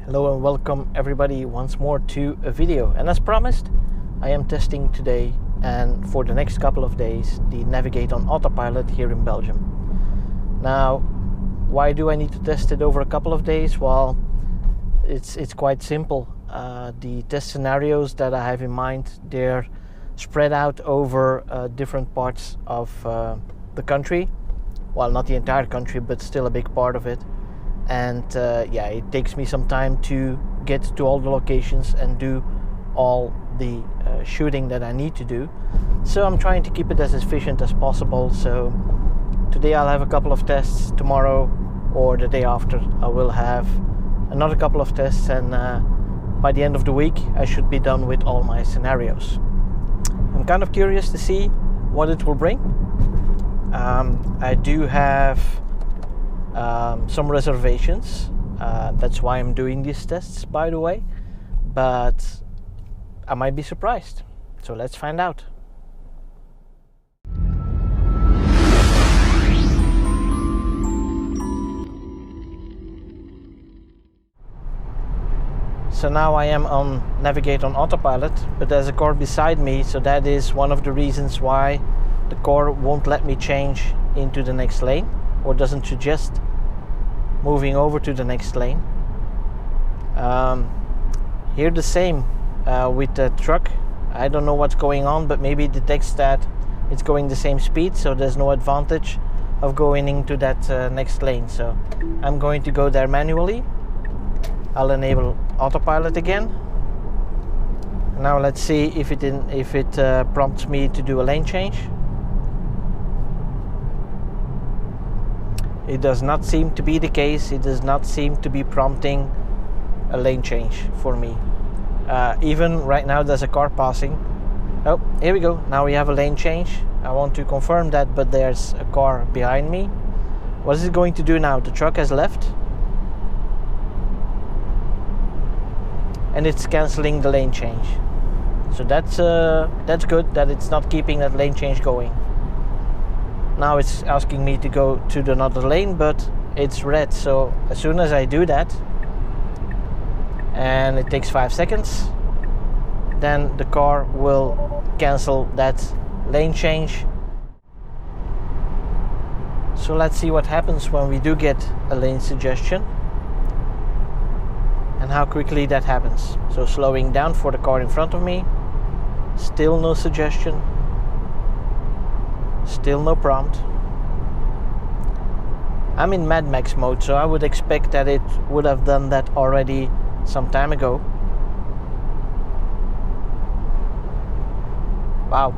Hello and welcome everybody once more to a video, and as promised I am testing today and for the next couple of days the Navigate on AutoPilot here in Belgium. Now, why do I need to test it over a couple of days? Well, it's quite simple. The test scenarios that I have in mind, they're spread out over different parts of the country. Well, not the entire country, but still a big part of it. And yeah, it takes me some time to get to all the locations and do all the shooting that I need to do. So I'm trying to keep it as efficient as possible. So today I'll have a couple of tests. Tomorrow or the day after I will have another couple of tests, and by the end of the week I should be done with all my scenarios. I'm kind of curious to see what it will bring. I do have some reservations. That's why I'm doing these tests, by the way, but I might be surprised. So let's find out. So now I am on Navigate on AutoPilot, but there's a car beside me, so that is one of the reasons why the car won't let me change into the next lane, or doesn't suggest moving over to the next lane. Here the same with the truck. I don't know what's going on, but maybe it detects that it's going the same speed, so there's no advantage of going into that next lane. So I'm going to go there manually. I'll enable AutoPilot again. Now let's see if it prompts me to do a lane change. It does not seem to be the case. It does not seem to be prompting a lane change for me. Even right now there's a car passing. Oh, here we go. Now we have a lane change. I want to confirm that, but there's a car behind me. What is it going to do now? The truck has left. And it's cancelling the lane change. So that's good that it's not keeping that lane change going. Now it's asking me to go to another lane, but it's red. So as soon as I do that, and it takes 5 seconds, then the car will cancel that lane change. So let's see what happens when we do get a lane suggestion and how quickly that happens. So slowing down for the car in front of me, still no suggestion. Still no prompt. I'm in Mad Max mode, so I would expect that it would have done that already some time ago. Wow,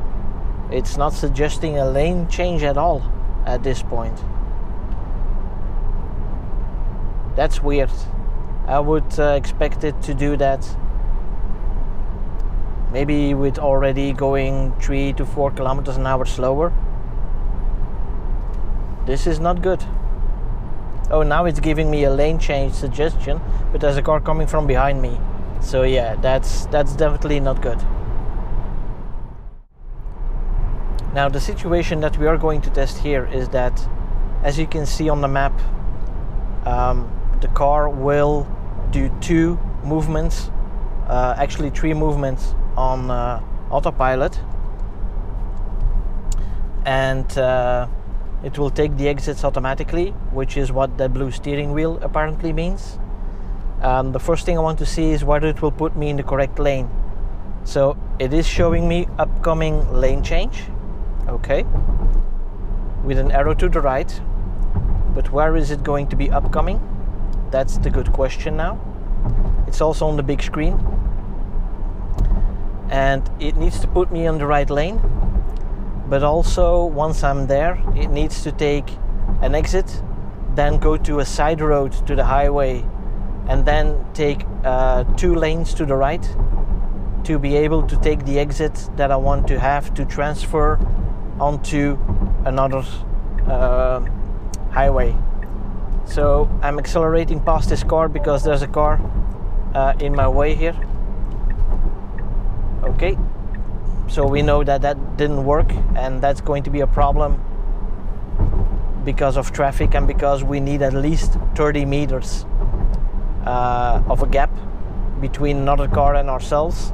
it's not suggesting a lane change at all at this point. That's weird. I would expect it to do that maybe with already going 3 to 4 kilometers an hour slower. This is not good. Oh, now it's giving me a lane change suggestion, but there's a car coming from behind me. So yeah, that's definitely not good. Now the situation that we are going to test here is that, as you can see on the map, the car will do 2 movements, actually 3 movements on AutoPilot, and it will take the exits automatically, which is what that blue steering wheel apparently means. The first thing I want to see is whether it will put me in the correct lane. So it is showing me upcoming lane change, okay, with an arrow to the right, but where is it going to be upcoming? That's the good question now. It's also on the big screen, and it needs to put me on the right lane. But also, once I'm there, it needs to take an exit, then go to a side road to the highway, and then take 2 lanes to the right to be able to take the exit that I want to have to transfer onto another highway. So I'm accelerating past this car because there's a car in my way here. Okay. So we know that that didn't work, and that's going to be a problem because of traffic and because we need at least 30 meters of a gap between another car and ourselves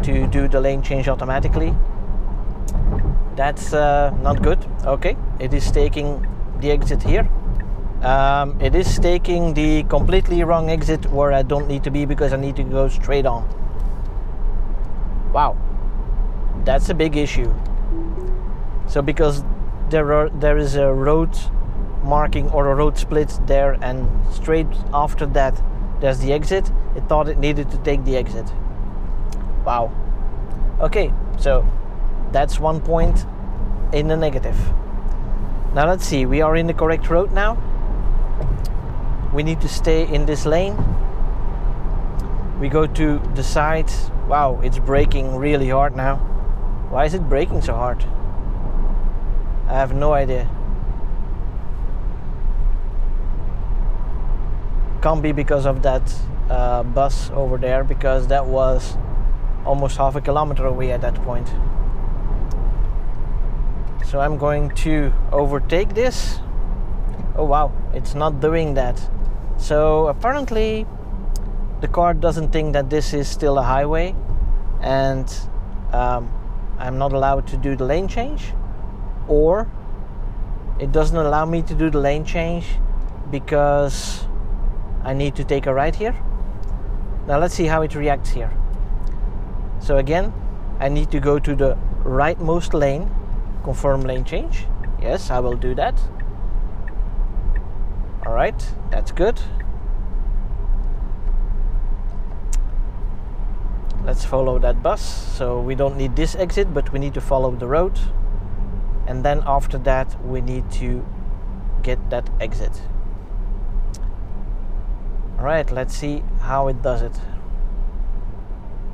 to do the lane change automatically. That's not good. Okay, it is taking the exit here. It is taking the completely wrong exit where I don't need to be because I need to go straight on. Wow, that's a big issue. So because there is a road marking or a road split there, and straight after that there's the exit, it thought it needed to take the exit. Wow. Okay, so that's 1 point in the negative. Now let's see, we are in the correct road now. We need to stay in this lane. We go to the side. Wow, it's braking really hard now. Why is it braking so hard? I have no idea. Can't be because of that bus over there, because that was almost half a kilometer away at that point. So I'm going to overtake this. Oh wow, it's not doing that. So apparently the car doesn't think that this is still a highway, and I'm not allowed to do the lane change, or it doesn't allow me to do the lane change because I need to take a right here. Now let's see how it reacts here. So again, I need to go to the rightmost lane, confirm lane change. Yes, I will do that. Alright, that's good. Let's follow that bus. So we don't need this exit, but we need to follow the road. And then after that, we need to get that exit. Alright, let's see how it does it.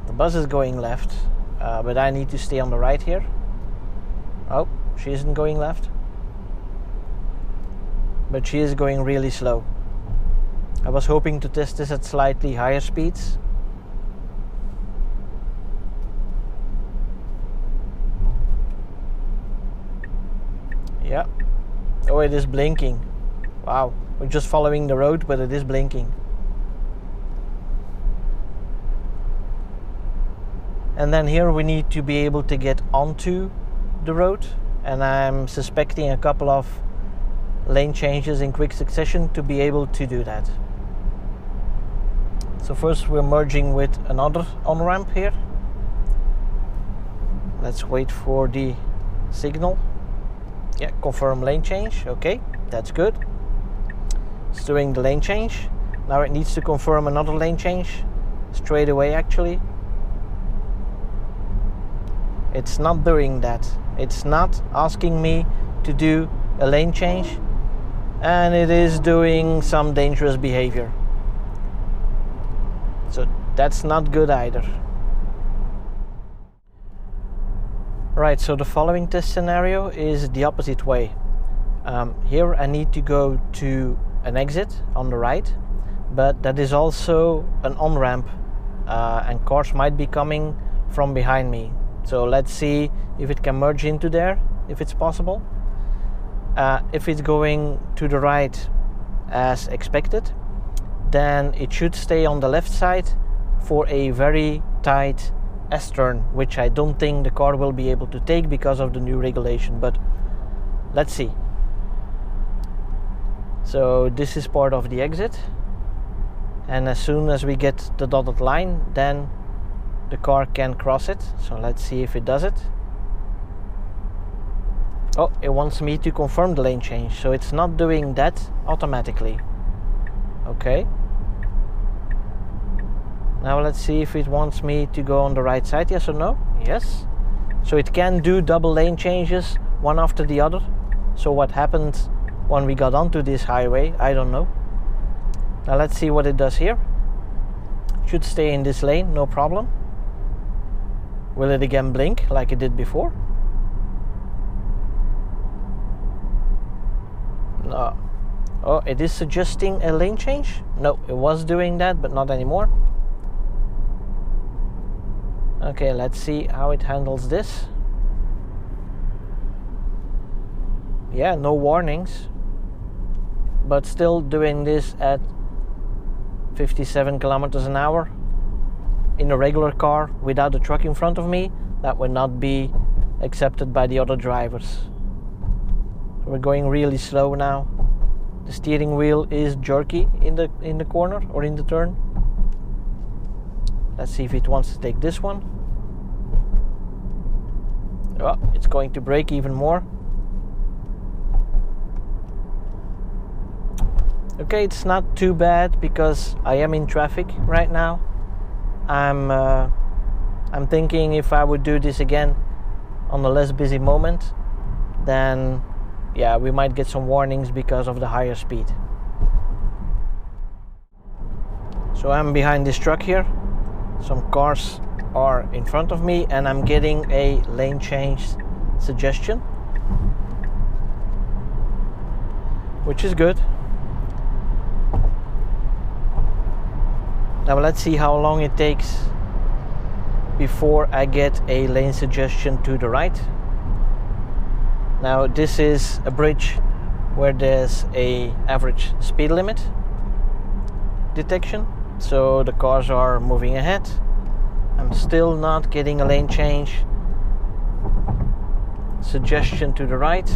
The bus is going left, but I need to stay on the right here. Oh, she isn't going left. But she is going really slow. I was hoping to test this at slightly higher speeds. Yeah. Oh, it is blinking. Wow. We're just following the road, but it is blinking. And then here we need to be able to get onto the road. And I'm suspecting a couple of lane changes in quick succession to be able to do that. So first we're merging with another on-ramp here. Let's wait for the signal. Yeah, confirm lane change. Okay, that's good. It's doing the lane change. Now it needs to confirm another lane change straight away actually. It's not doing that. It's not asking me to do a lane change, and it is doing some dangerous behavior. So that's not good either. Right, so the following test scenario is the opposite way. Here I need to go to an exit on the right, but that is also an on-ramp, and cars might be coming from behind me. So let's see if it can merge into there, if it's possible. If it's going to the right as expected, then it should stay on the left side for a very tight S-turn, which I don't think the car will be able to take because of the new regulation, but let's see. So this is part of the exit, and as soon as we get the dotted line, then the car can cross it. So let's see if it does it. Oh, it wants me to confirm the lane change, so it's not doing that automatically. Okay. Now let's see if it wants me to go on the right side, yes or no? Yes. So it can do double lane changes, one after the other. So what happened when we got onto this highway, I don't know. Now let's see what it does here. Should stay in this lane, no problem. Will it again blink like it did before? No. Oh, it is suggesting a lane change? No, it was doing that, but not anymore. Okay, let's see how it handles this. Yeah, no warnings, but still doing this at 57 kilometers an hour in a regular car without a truck in front of me, that would not be accepted by the other drivers. We're going really slow now. The steering wheel is jerky in the corner or in the turn. Let's see if it wants to take this one. Oh, it's going to brake even more. Okay, it's not too bad because I am in traffic right now. I'm thinking if I would do this again on a less busy moment, then yeah, we might get some warnings because of the higher speed. So I'm behind this truck here. Some cars are in front of me and I'm getting a lane change suggestion, which is good. Now let's see how long it takes before I get a lane suggestion to the right. Now this is a bridge where there's a average speed limit detection, so the cars are moving ahead. I'm still not getting a lane change suggestion to the right.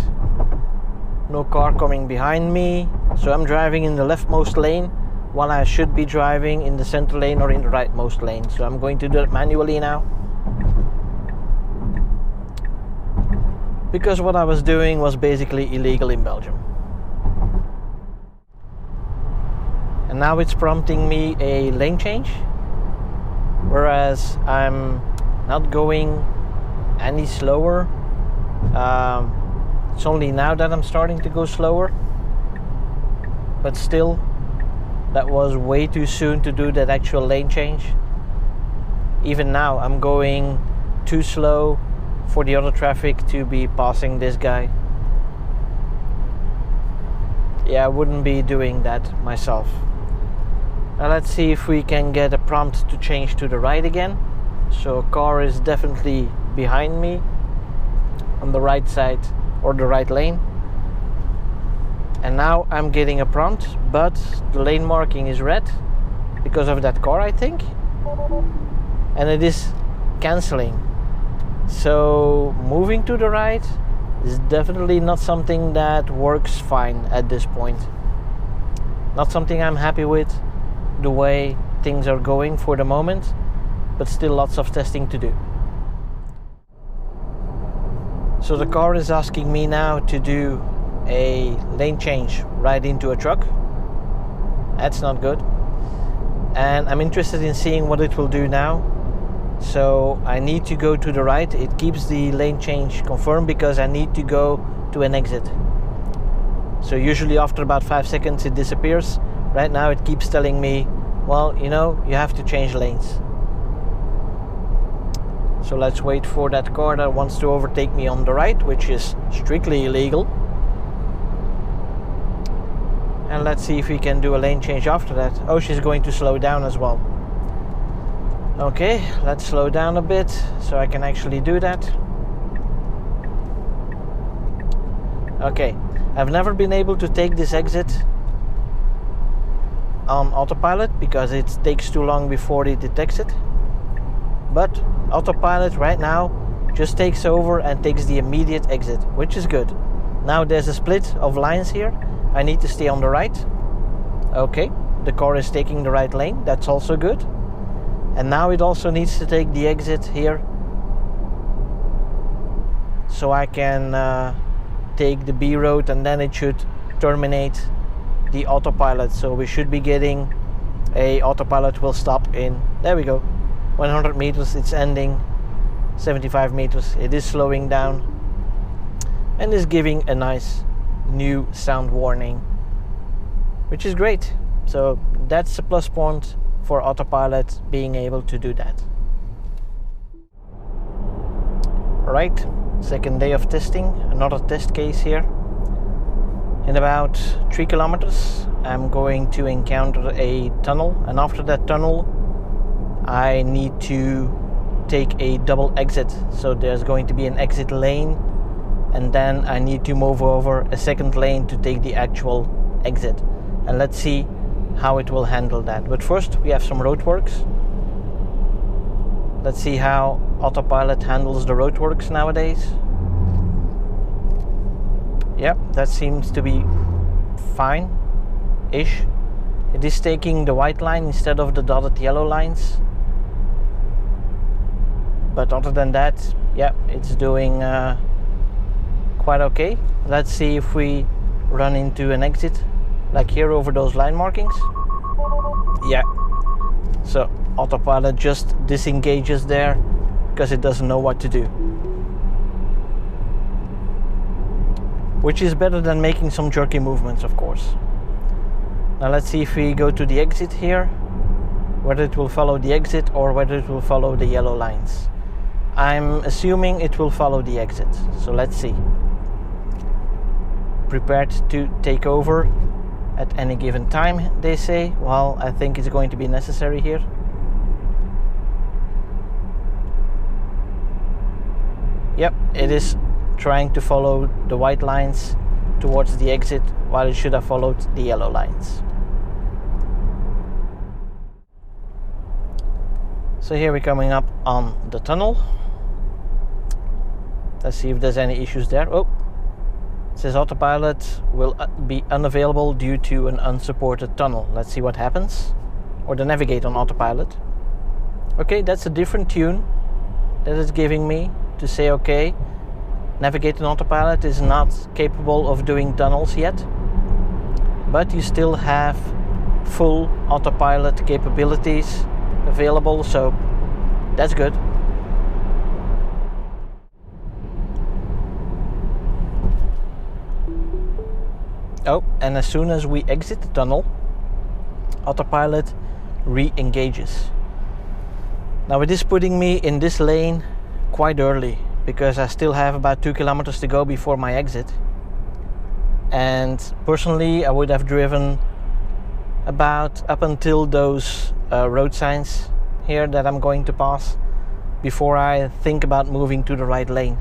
No car coming behind me, so I'm driving in the leftmost lane while I should be driving in the center lane or in the rightmost lane. So I'm going to do it manually now, because what I was doing was basically illegal in Belgium. And now it's prompting me a lane change, whereas I'm not going any slower. It's only now that I'm starting to go slower, but still, that was way too soon to do that actual lane change. Even now I'm going too slow for the other traffic to be passing this guy. Yeah, I wouldn't be doing that myself. Now let's see if we can get a prompt to change to the right again. So a car is definitely behind me on the right side or the right lane. And now I'm getting a prompt, but the lane marking is red because of that car, I think. And it is cancelling. So moving to the right is definitely not something that works fine at this point. Not something I'm happy with, the way things are going for the moment, but still lots of testing to do. So the car is asking me now to do a lane change right into a truck. That's not good. And I'm interested in seeing what it will do now. So I need to go to the right. It keeps the lane change confirmed because I need to go to an exit. So usually after about 5 seconds it disappears. Right now it keeps telling me, well, you know, you have to change lanes. So let's wait for that car that wants to overtake me on the right, which is strictly illegal. And let's see if we can do a lane change after that. Oh, she's going to slow down as well. Okay, let's slow down a bit so I can actually do that. Okay, I've never been able to take this exit on AutoPilot because it takes too long before it detects it. But AutoPilot right now just takes over and takes the immediate exit, which is good. Now there's a split of lines here. I need to stay on the right. Okay, the car is taking the right lane, that's also good. And now it also needs to take the exit here, so I can take the B road, and then it should terminate the AutoPilot. So we should be getting a AutoPilot will stop in, there we go, 100 meters, it's ending, 75 meters, it is slowing down and is giving a nice new sound warning, which is great. So that's a plus point for AutoPilot being able to do that. Alright, second day of testing, another test case here. In about 3 kilometers I'm going to encounter a tunnel, and after that tunnel I need to take a double exit. So there's going to be an exit lane, and then I need to move over a second lane to take the actual exit. And let's see how it will handle that. But first we have some roadworks. Let's see how AutoPilot handles the roadworks nowadays. Yep, that seems to be fine-ish. It is taking the white line instead of the dotted yellow lines. But other than that, yeah, it's doing quite okay. Let's see if we run into an exit, like here over those line markings. Yeah, so AutoPilot just disengages there because it doesn't know what to do. Which is better than making some jerky movements, of course. Now let's see if we go to the exit here, whether it will follow the exit or whether it will follow the yellow lines. I'm assuming it will follow the exit, so let's see. Prepared to take over at any given time, they say. Well, I think it's going to be necessary here. Yep, it is trying to follow the white lines towards the exit while it should have followed the yellow lines. So here we're coming up on the tunnel. Let's see if there's any issues there. Oh, it says AutoPilot will be unavailable due to an unsupported tunnel. Let's see what happens. Or the navigate on AutoPilot. Okay, that's a different tune that it's giving me to say, okay, navigate on AutoPilot is not capable of doing tunnels yet, but you still have full AutoPilot capabilities available, so that's good. Oh, and as soon as we exit the tunnel, AutoPilot re-engages. Now it is putting me in this lane quite early because I still have about 2 kilometers to go before my exit. And personally, I would have driven about up until those road signs here that I'm going to pass before I think about moving to the right lane.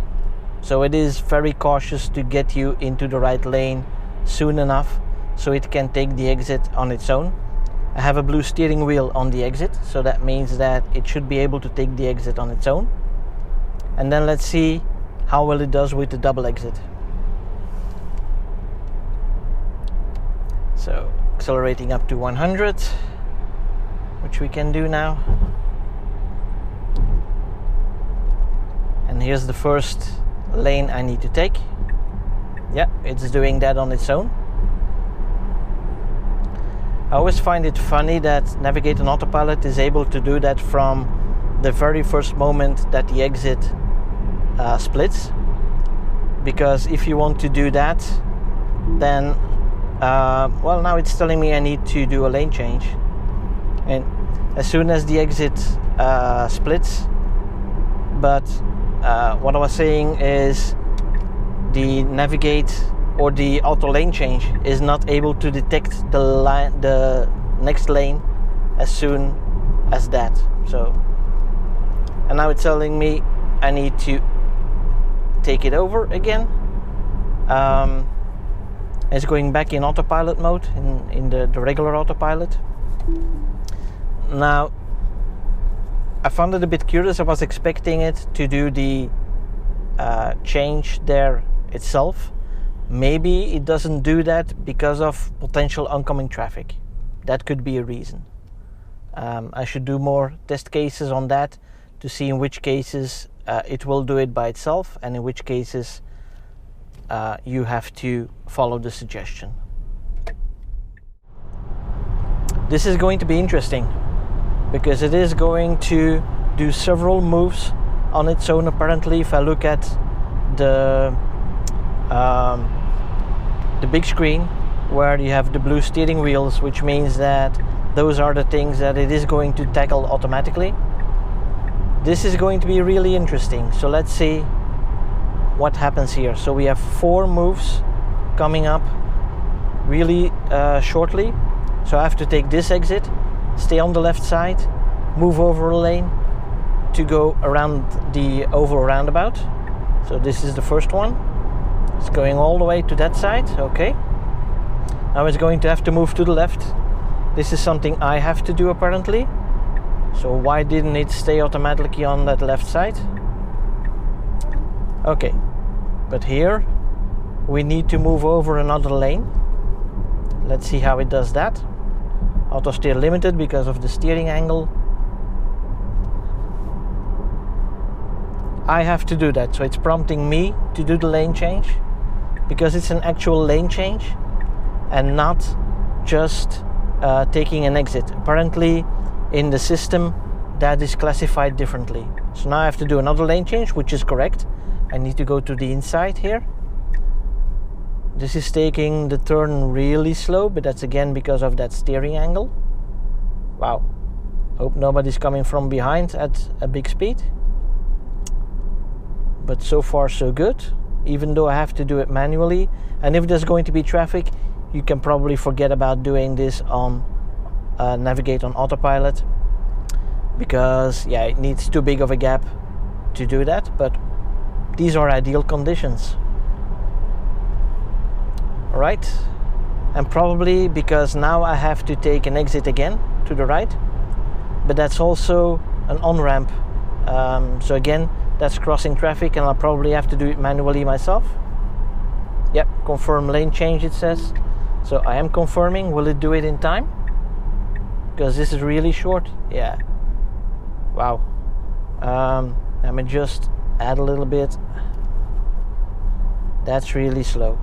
So it is very cautious to get you into the right lane soon enough so it can take the exit on its own. I have a blue steering wheel on the exit, so that means that it should be able to take the exit on its own. And then let's see how well it does with the double exit. So accelerating up to 100, which we can do now. And here's the first lane I need to take. Yeah, it's doing that on its own. I always find it funny that Navigate on AutoPilot is able to do that from the very first moment that the exit splits. Because if you want to do that, then well, now it's telling me I need to do a lane change. And as soon as the exit splits, but what I was saying is the navigate or the auto lane change is not able to detect the next lane as soon as that. So, and now it's telling me I need to take it over again. It's going back in autopilot mode, in the regular autopilot. Now, I found it a bit curious. I was expecting it to do the change there itself. Maybe it doesn't do that because of potential oncoming traffic. That could be a reason. I should do more test cases on that to see in which cases it will do it by itself and in which cases you have to follow the suggestion. This is going to be interesting because it is going to do several moves on its own apparently. If I look at the big screen where you have the blue steering wheels, which means that those are the things that it is going to tackle automatically. This is going to be really interesting. So let's see what happens here. So we have 4 moves coming up really shortly. So I have to take this exit, stay on the left side, move over a lane to go around the oval roundabout. So this is the first one. It's going all the way to that side. Okay. Now it's going to have to move to the left This is something I have to do apparently. So why didn't it stay automatically on that left side? Okay, but here we need to move over another lane. Let's see how it does that. Auto steer limited because of the steering angle. I have to do that, so it's prompting me to do the lane change because it's an actual lane change and not just taking an exit. Apparently in the system that is classified differently. So now I have to do another lane change, which is correct. I need to go to the inside here. This is taking the turn really slow, but that's again because of that steering angle. Wow. Hope nobody's coming from behind at a big speed. But so far so good, even though I have to do it manually. And if there's going to be traffic, you can probably forget about doing this on navigate on autopilot, because yeah, it needs too big of a gap to do that, but these are ideal conditions. Alright, and probably because now I have to take an exit again to the right, but that's also an on-ramp, so again that's crossing traffic and I'll probably have to do it manually myself. Yep, confirm lane change it says, so I am confirming. Will it do it in time? Because this is really short. Yeah, wow. Let me just add a little bit. That's really slow.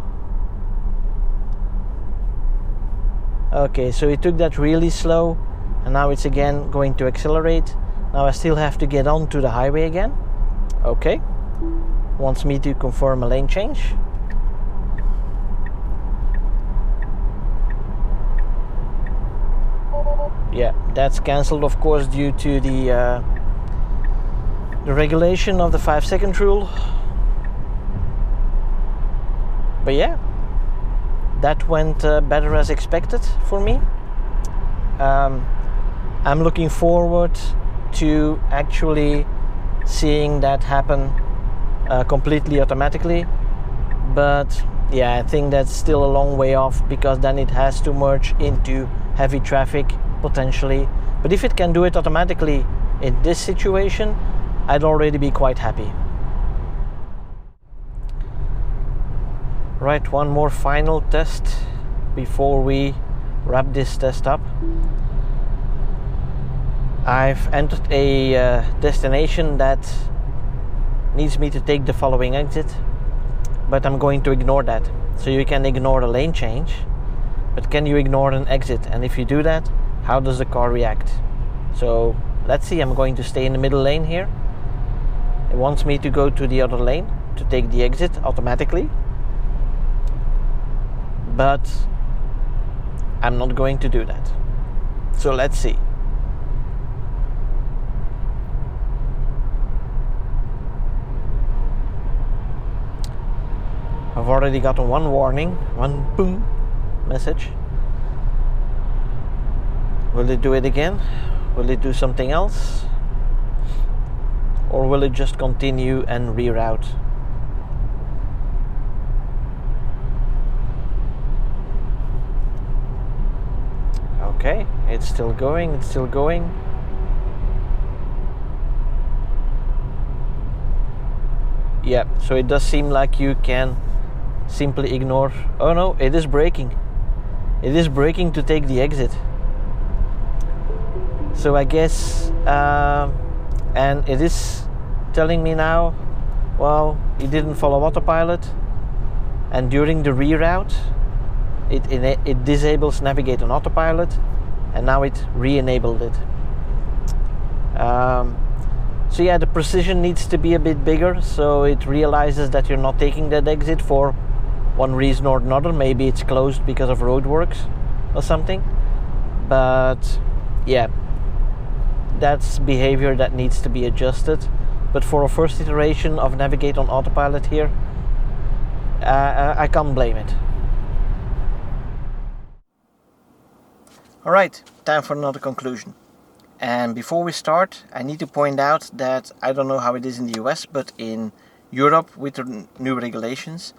Okay, so it took that really slow and now it's again going to accelerate. Now I still have to get onto the highway again. Okay, wants me to confirm a lane change. Yeah, that's cancelled of course due to the regulation of the 5-second rule. But yeah, that went better as expected for me. I'm looking forward to actually seeing that happen completely automatically, but yeah, I think that's still a long way off, because then it has to merge into heavy traffic potentially. But if it can do it automatically in this situation, I'd already be quite happy. Right, one more final test before we wrap this test up. I've entered a destination that needs me to take the following exit, but I'm going to ignore that. So you can ignore a lane change, but can you ignore an exit? And if you do that, how does the car react? So let's see, I'm going to stay in the middle lane here. It wants me to go to the other lane to take the exit automatically, but I'm not going to do that. So let's see. I've already gotten one warning, one boom message. Will it do it again? Will it do something else? Or will it just continue and reroute? Okay, it's still going, it's still going. Yeah, so it does seem like you can simply ignore. Oh no, it is braking. It is braking to take the exit. So I guess, and it is telling me now, well, you didn't follow autopilot, and during the reroute, it disables navigate on autopilot, and now it re-enabled it. So yeah, the precision needs to be a bit bigger, so it realizes that you're not taking that exit for one reason or another. Maybe it's closed because of roadworks or something, but yeah, that's behavior that needs to be adjusted. But for a first iteration of navigate on autopilot here, I can't blame it. Alright, time for another conclusion. And before we start, I need to point out that I don't know how it is in the US, but in Europe with the new regulations,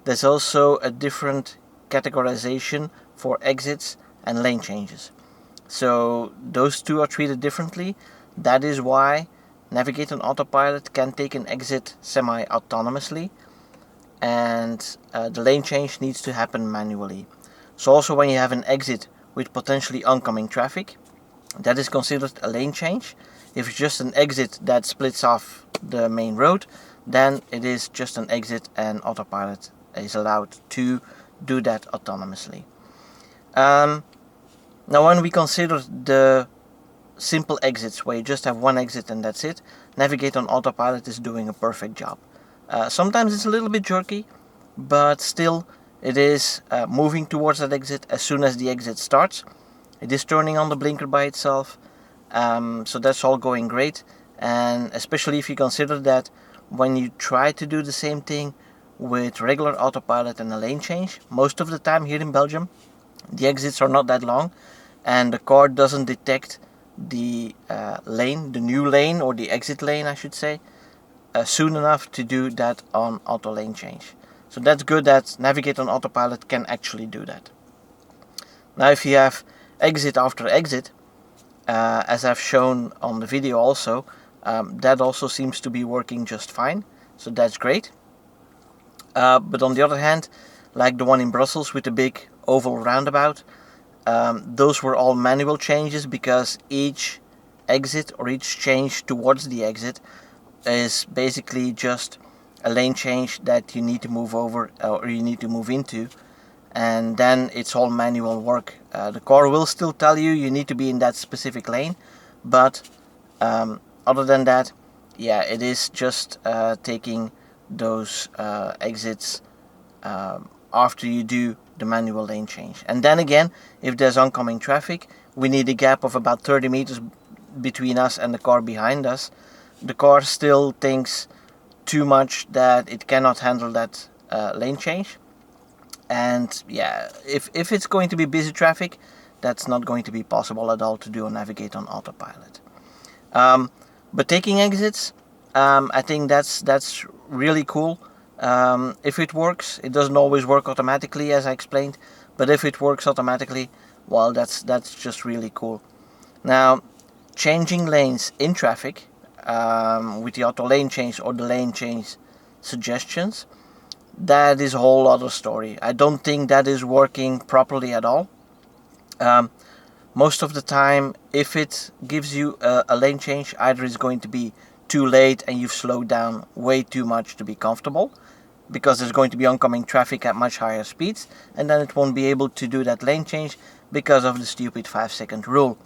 there's also a different categorization for exits and lane changes. So those two are treated differently. That is why Navigate on Autopilot can take an exit semi-autonomously, and the lane change needs to happen manually. So also when you have an exit with potentially oncoming traffic, that is considered a lane change. If it's just an exit that splits off the main road, then it is just an exit and Autopilot is allowed to do that autonomously. Now when we consider the simple exits where you just have one exit and that's it, Navigate on Autopilot is doing a perfect job. Sometimes it's a little bit jerky, but still it is moving towards that exit as soon as the exit starts. It is turning on the blinker by itself, so that's all going great. And especially if you consider that when you try to do the same thing with regular Autopilot and a lane change, most of the time here in Belgium the exits are not that long and the car doesn't detect the lane, the new lane, or the exit lane I should say, soon enough to do that on auto lane change. So that's good that Navigate on Autopilot can actually do that. Now if you have exit after exit, as I've shown on the video also, that also seems to be working just fine, so that's great. But on the other hand, like the one in Brussels with the big oval roundabout, those were all manual changes because each exit or each change towards the exit is basically just a lane change that you need to move over or you need to move into, and then it's all manual work. The car will still tell you you need to be in that specific lane, but other than that, yeah, it is just taking those exits after you do the manual lane change. And then again, if there's oncoming traffic, we need a gap of about 30 meters between us and the car behind us. The car still thinks too much that it cannot handle that lane change. And yeah, if it's going to be busy traffic, that's not going to be possible at all to do a Navigate on Autopilot. But taking exits, I think that's really cool. If it works, it doesn't always work automatically, as I explained, but if it works automatically, well, that's just really cool. Now, changing lanes in traffic with the auto lane change or the lane change suggestions, that is a whole other story. I don't think that is working properly at all. Most of the time, if it gives you a lane change, either it's going to be too late and you've slowed down way too much to be comfortable, because there's going to be oncoming traffic at much higher speeds, and then it won't be able to do that lane change because of the stupid 5-second rule.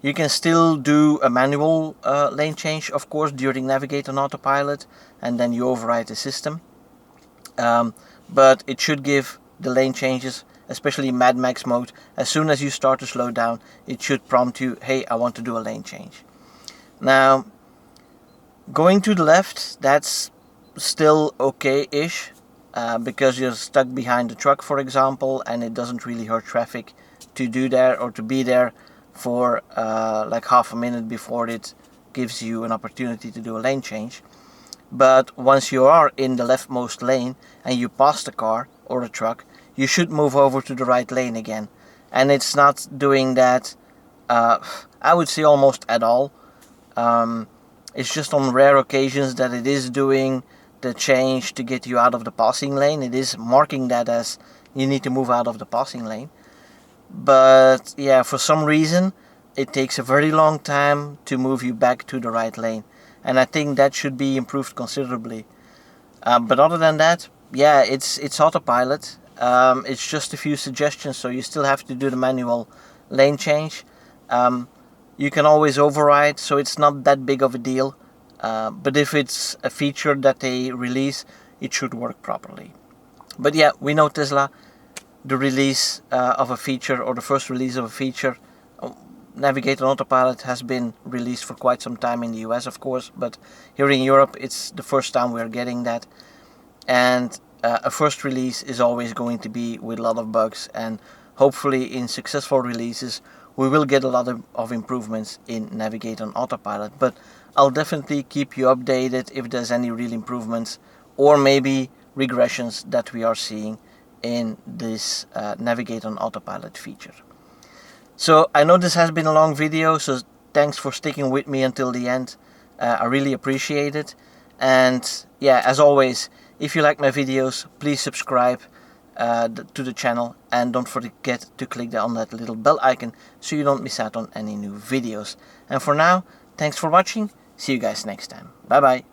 You can still do a manual lane change, of course, during Navigate on Autopilot, and then you override the system. But it should give the lane changes, especially in Mad Max mode, as soon as you start to slow down, it should prompt you, hey, I want to do a lane change. Now, going to the left, that's still okay-ish, because you're stuck behind the truck, for example, and it doesn't really hurt traffic to do there or to be there for like half a minute before it gives you an opportunity to do a lane change. But once you are in the leftmost lane and you pass the car or a truck, you should move over to the right lane again. And it's not doing that, I would say, almost at all. It's just on rare occasions that it is doing the change to get you out of the passing lane. It is marking that as you need to move out of the passing lane. But yeah, for some reason, it takes a very long time to move you back to the right lane. And I think that should be improved considerably. But other than that, yeah, it's Autopilot. It's just a few suggestions, so you still have to do the manual lane change. You can always override, so it's not that big of a deal. But if it's a feature that they release, it should work properly. But yeah, we know Tesla, the release of a feature, or the first release of a feature, Navigate on Autopilot has been released for quite some time in the US, of course, but here in Europe it's the first time we're getting that. And a first release is always going to be with a lot of bugs, and hopefully in successful releases we will get a lot of improvements in Navigate on Autopilot. But I'll definitely keep you updated if there's any real improvements or maybe regressions that we are seeing in this Navigate on Autopilot feature. So I know this has been a long video, so thanks for sticking with me until the end. I really appreciate it. And yeah, as always, if you like my videos, please subscribe to the channel, and don't forget to click on that little bell icon so you don't miss out on any new videos. And for now, thanks for watching. See you guys next time. Bye bye.